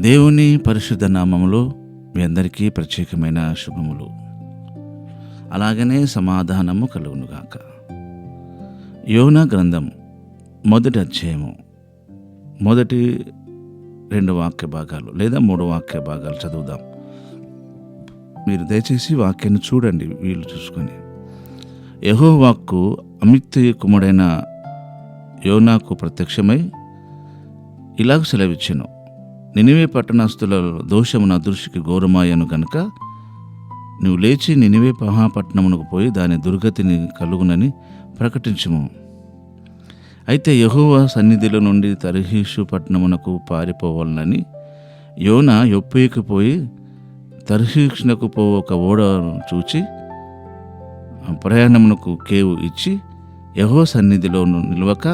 దేవుని పరిశుద్ధ నామములో మీ అందరికీ ప్రత్యేకమైన శుభములు, అలాగనే సమాధానము కలుగునుగాక. యోనా గ్రంథం మొదటి అధ్యాయము మొదటి 2 వాక్య భాగాలు లేదా 3 వాక్య భాగాలు చదువుదాం. మీరు దయచేసి వాక్యాన్ని చూడండి, వీలు చూసుకొని. యెహోవా వాక్కు అమిత్తయి కుమారుడైన యోనాకు ప్రత్యక్షమై ఇలాగ సెలవిచ్చెను. నినివే పట్టణస్థుల దోషము నా దృష్టికి ఘోరమాయను గనుక నువ్వు లేచి నినివే మహాపట్టణమునకు పోయి దాని దుర్గతిని కలుగునని ప్రకటించుము. అయితే యెహోవా సన్నిధిలో నుండి తర్షీషు పట్టణమునకు పారిపోవాలని యోనా యొప్పేకి పోయి తర్షీషునకు పో ఒక ఓడను చూచి ప్రయాణమునకు కేవు ఇచ్చి యెహోవా సన్నిధిలో నిలవక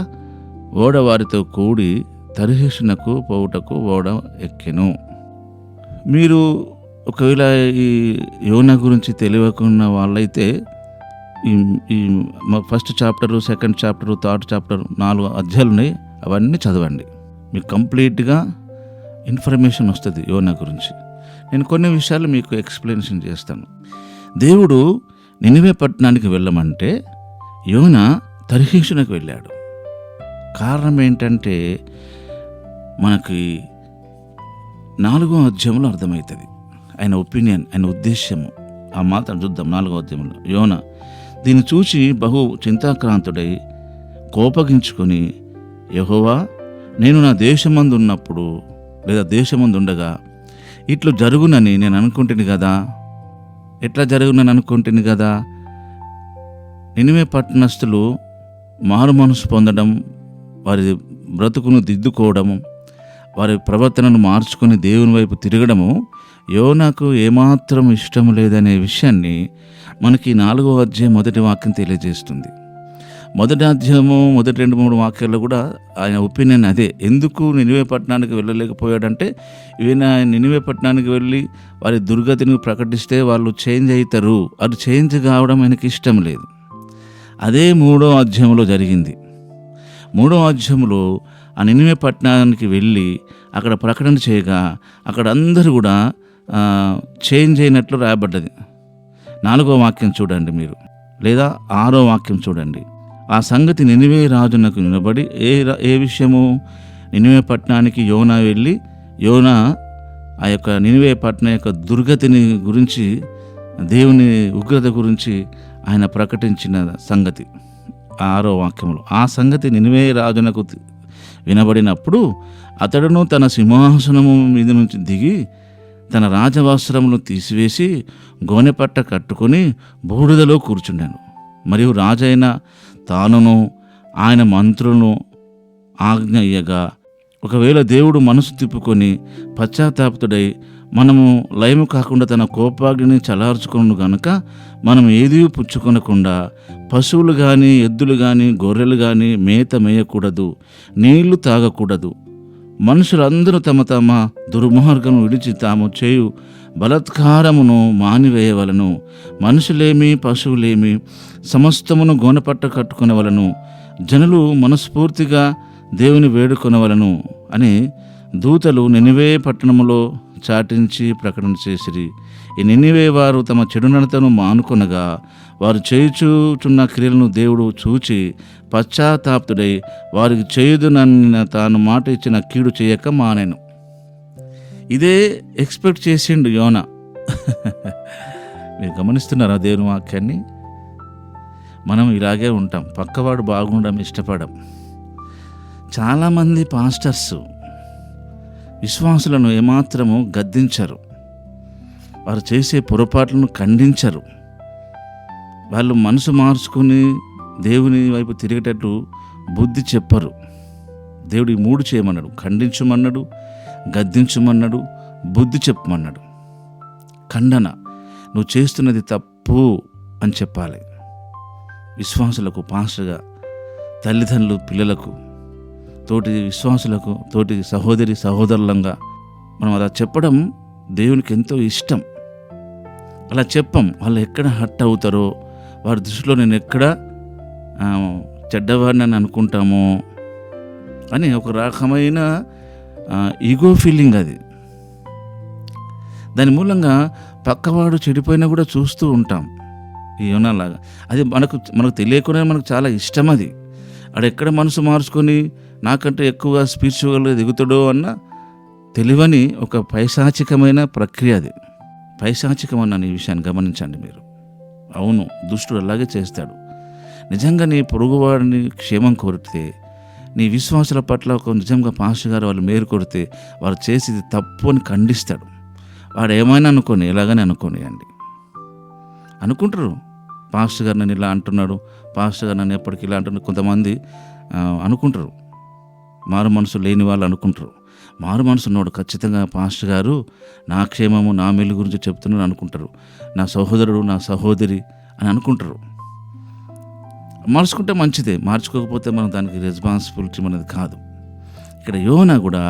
ఓడ వారితో కూడి తర్షీషునకు పోవుటకు ఓడ ఎక్కెను. మీరు ఒకవేళ ఈ యోనా గురించి తెలియకున్న వాళ్ళైతే ఈ first chapter, second chapter, third chapter 4 అధ్యాయాలు ఉన్నాయి, అవన్నీ చదవండి. మీకు కంప్లీట్గా ఇన్ఫర్మేషన్ వస్తుంది యోనా గురించి. నేను కొన్ని విషయాలు మీకు ఎక్స్ప్లెనేషన్ చేస్తాను. దేవుడు నినివే పట్టణానికి వెళ్ళమంటే యోనా తర్షీషునకు వెళ్ళాడు. కారణం ఏంటంటే మనకి 4వ అధ్యాయంలో అర్థమవుతుంది ఆయన ఒపీనియన్, ఆయన ఉద్దేశ్యము. ఆ మాట చూద్దాం. 4వ అధ్యాయంలో యోనా దీన్ని చూసి బహు చింతాక్రాంతుడై కోపగించుకొని, యెహోవా, నేను నా దేశమందు ఉన్నప్పుడు లేదా దేశమందు ఉండగా ఇట్లు జరుగునని నేను అనుకుంటుని కదా, ఎట్లా జరుగునని అనుకుంటుని కదా. నినివే పట్టణస్థులు మారు మనసు పొందడం, వారి బ్రతుకును దిద్దుకోవడము, వారి ప్రవర్తనను మార్చుకొని దేవుని వైపు తిరగడము యోనాకు ఏమాత్రం ఇష్టం లేదనే విషయాన్ని మనకి 4వ అధ్యాయం మొదటి వాక్యం తెలియజేస్తుంది. మొదటి అధ్యాయము మొదటి 2-3 వాక్యాల్లో కూడా ఆయన ఒపీనియన్ అదే. ఎందుకు నినివే పట్టణానికి వెళ్ళలేకపోయాడంటే, ఈయన నినివే పట్టణానికి వెళ్ళి వారి దుర్గతిని ప్రకటిస్తే వాళ్ళు చేంజ్ అవుతారు, అది చేంజ్ కావడం ఆయనకి ఇష్టం లేదు. అదే 3వ అధ్యాయంలో జరిగింది. 3వ అధ్యాయంలో ఆ నినివే పట్టణానికి వెళ్ళి అక్కడ ప్రకటన చేయగా అక్కడ అందరూ కూడా చేంజ్ అయినట్లు రాయబడ్డది. 4వ వాక్యం చూడండి మీరు, లేదా 6వ వాక్యం చూడండి. ఆ సంగతి నినివే రాజునకు వినబడి, ఏ విషయము? నినివే పట్టణానికి యోనా వెళ్ళి యోనా ఆ యొక్క నినివే పట్టణం యొక్క దుర్గతిని గురించి, దేవుని ఉగ్రత గురించి ఆయన ప్రకటించిన సంగతి 6వ వాక్యంలో. ఆ సంగతి నినివే రాజునకు వినబడినప్పుడు అతడును తన సింహాసనము మీద నుంచి దిగి తన రాజవస్త్రములు తీసివేసి గోనెపట్ట కట్టుకొని బూడిదలో కూర్చుండాను. మరియు రాజైన తానును ఆయన మంత్రులను ఆజ్ఞ ఇయ్యగా, ఒకవేళ దేవుడు మనసు తిప్పుకొని పశ్చాత్తాపతుడై మనము లయము కాకుండా తన కోపాగ్నిని చలార్చుకును గనుక మనం ఏదీ పుచ్చుకొనకుండా పశువులు కానీ, ఎద్దులు కానీ, గొర్రెలు కానీ మేత మేయకూడదు, నీళ్లు తాగకూడదు. మనుషులందరూ తమ తమ దుర్మార్గము విడిచి తాము చేయు బలాత్కారమును మానివేయవలను. మనుషులేమి పశువులేమి సమస్తమును గోనపట్ట కట్టుకునవలను. జనులు మనస్ఫూర్తిగా దేవుని వేడుకొనవలను అని దూతలు నినివే పట్టణములో చాటించి ప్రకటన చేసిరి. ఈ నినివే వారు తమ చెడునడతను మానుకొనగా వారు చేయుచున్న క్రియలను దేవుడు చూచి పశ్చాత్తాపతుడై వారికి చేయుదునన్న తాను మాట ఇచ్చిన కీడు చేయక మానెను. ఇదే ఎక్స్పెక్ట్ చేసిండు యోనా. మీరు గమనిస్తున్నారా దేవుని వాక్యాన్ని? మనం ఇలాగే ఉంటాం, పక్కవాడు బాగుండడం ఇష్టపడం. చాలామంది పాస్టర్స్ విశ్వాసులను ఏమాత్రము గద్దించరు, వారు చేసే పొరపాట్లను ఖండించరు. వాళ్ళు మనసు మార్చుకుని దేవుని వైపు తిరిగేటట్టు బుద్ధి చెప్పరు. దేవుడు ఈ 3 చేయమన్నాడు: ఖండించమన్నాడు, గద్దించమన్నాడు, బుద్ధి చెప్పమన్నాడు. ఖండన, నువ్వు చేస్తున్నది తప్పు అని చెప్పాలి. విశ్వాసులకు, పాస్టర్గా, తల్లిదండ్రులు పిల్లలకు, తోటి విశ్వాసులకు, తోటి సహోదరి సహోదరులంగా మనం అలా చెప్పడం దేవునికి ఎంతో ఇష్టం. అలా చెప్పం, వాళ్ళు ఎక్కడ హర్ట్ అవుతారో, వారి దృష్టిలో నేను ఎక్కడ చెడ్డవాడిని అని అనుకుంటామో అని ఒక రకమైన ఈగో ఫీలింగ్ అది. దాని మూలంగా పక్కవాడు చెడిపోయినా కూడా చూస్తూ ఉంటాం. ఈ యోనాలాగా అది మనకు తెలియకుండా మనకు చాలా ఇష్టం. అది ఆడెక్కడ మనసు మార్చుకొని నాకంటే ఎక్కువగా స్పిరిచువల్గా దిగుతాడో అన్న తెలియని ఒక పైశాచికమైన ప్రక్రియ. అది పైశాచికమన్న ఈ విషయాన్ని గమనించండి మీరు. అవును, దుష్టుడు అలాగే చేస్తాడు. నిజంగా నీ పొరుగువాడిని క్షేమం కోరితే, నీ విశ్వాసుల పట్ల ఒక నిజంగా పాస్టర్ గారు వాళ్ళు మేలు కొడితే వాళ్ళు చేసేది తప్పు అని ఖండిస్తాడు. వాడు ఏమైనా అనుకోని, ఎలాగని అనుకోనియండి, అనుకుంటారు. పాస్టర్ గారు నన్ను ఇలా అంటున్నాడు, పాస్టర్ గారు నన్ను ఎప్పటికీ ఇలా అంటున్నాడు. కొంతమంది అనుకుంటారు, మారు మనసు లేని వాళ్ళు అనుకుంటారు. మారు మనసు ఉన్నవాడు ఖచ్చితంగా పాస్టర్ గారు నా క్షేమము నా మేలు గురించి చెప్తున్నాడు అనుకుంటారు. నా సహోదరుడు నా సహోదరి అని అనుకుంటారు. మార్చుకుంటే మంచిదే, మార్చుకోకపోతే మనం దానికి రెస్పాన్సిబిలిటీ మనది కాదు. ఇక్కడ యోనా కూడా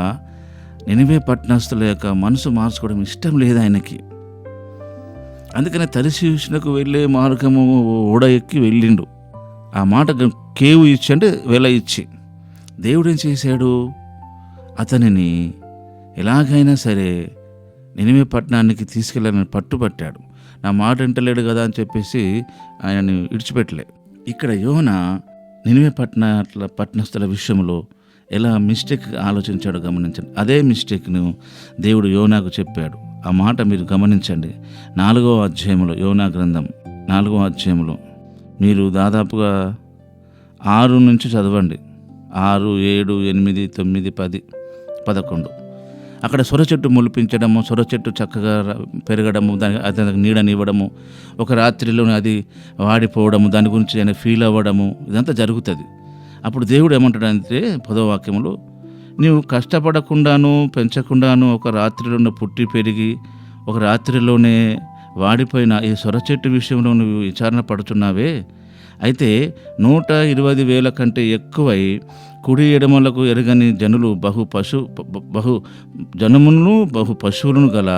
నినివే పట్టణస్థుల యొక్క మనసు మార్చుకోవడం ఇష్టం లేదు ఆయనకి. అందుకనే తర్షీషునకు వెళ్ళే మార్గము ఓడ ఎక్కి వెళ్ళిండు. ఆ మాట కేవు ఇచ్చి అంటే వెల ఇచ్చి దేవుడు ఏం చేశాడు, అతనిని ఎలాగైనా సరే నినివే పట్టణానికి తీసుకెళ్ళాలని పట్టుబట్టాడు. నా మాట వింటలేడు కదా అని చెప్పేసి ఆయనని విడిచిపెట్టలే. ఇక్కడ యోనా నినివే పట్టణస్థుల విషయంలో ఎలా మిస్టేక్ ఆలోచించాడో గమనించండి. అదే మిస్టేక్ను దేవుడు యోనాకు చెప్పాడు. ఆ మాట మీరు గమనించండి. 4వ అధ్యాయంలో, యోనా గ్రంథం 4వ అధ్యాయంలో మీరు దాదాపుగా 6 నుంచి చదవండి. 6, 7, 8, 9, 10, 11 అక్కడ సొర చెట్టు మొలిపించడము, సొర చెట్టు చక్కగా పెరగడము, దానికి నీడనివ్వడము, ఒక రాత్రిలోనే అది వాడిపోవడము, దాని గురించి ఆయన ఫీల్ అవ్వడము, ఇదంతా జరుగుతుంది. అప్పుడు దేవుడు ఏమంటాడంటే 10వ వాక్యంలో, నీవు కష్టపడకుండాను పెంచకుండాను ఒక రాత్రిలోనే పుట్టి పెరిగి ఒక రాత్రిలోనే వాడిపోయిన ఈ సొర చెట్టు విషయంలో నువ్వు విచారణ పడుతున్నావే, అయితే 120,000 కంటే ఎక్కువై కుడి ఎడమలకు ఎరగని జనులు బహు జనములను బహు పశువులను గల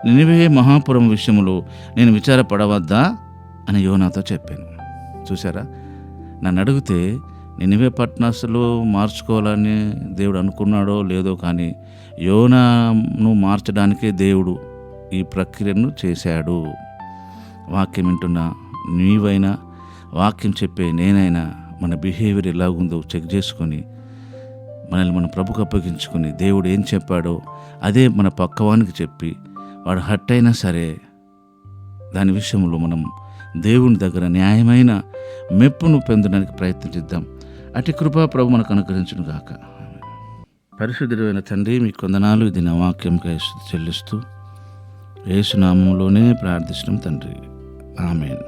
నినివే మహాపురం విషయంలో నేను విచారపడవద్దా అని యోనాతో చెప్పాను. చూసారా, నన్ను అడిగితే నినివే పట్టణస్థులు మార్చుకోవాలని దేవుడు అనుకున్నాడో లేదో, కానీ యోనాను మార్చడానికే దేవుడు ఈ ప్రక్రియను చేశాడు. వాక్యం వింటున్నా నీవైనా, వాక్యం చెప్పే నేనైనా మన బిహేవియర్ ఎలా ఉందో చెక్ చేసుకొని మనల్ని మన ప్రభుకు అప్పగించుకొని దేవుడు ఏం చెప్పాడో అదే మన పక్కవానికి చెప్పి వాడు హర్ట్ అయినా సరే దాని విషయంలో మనం దేవుని దగ్గర న్యాయమైన మెప్పును పొందడానికి ప్రయత్నిద్దాం. అటు కృపా ప్రభు మనకు అనుగ్రహించును గాక. పరిశుద్ధుడైన తండ్రి, మీ కొందనాలు ఇది నా వాక్యంకై చెల్లిస్తూ యేసు నామములోనే ప్రార్థిస్తున్నాం తండ్రి. ఆమేన్.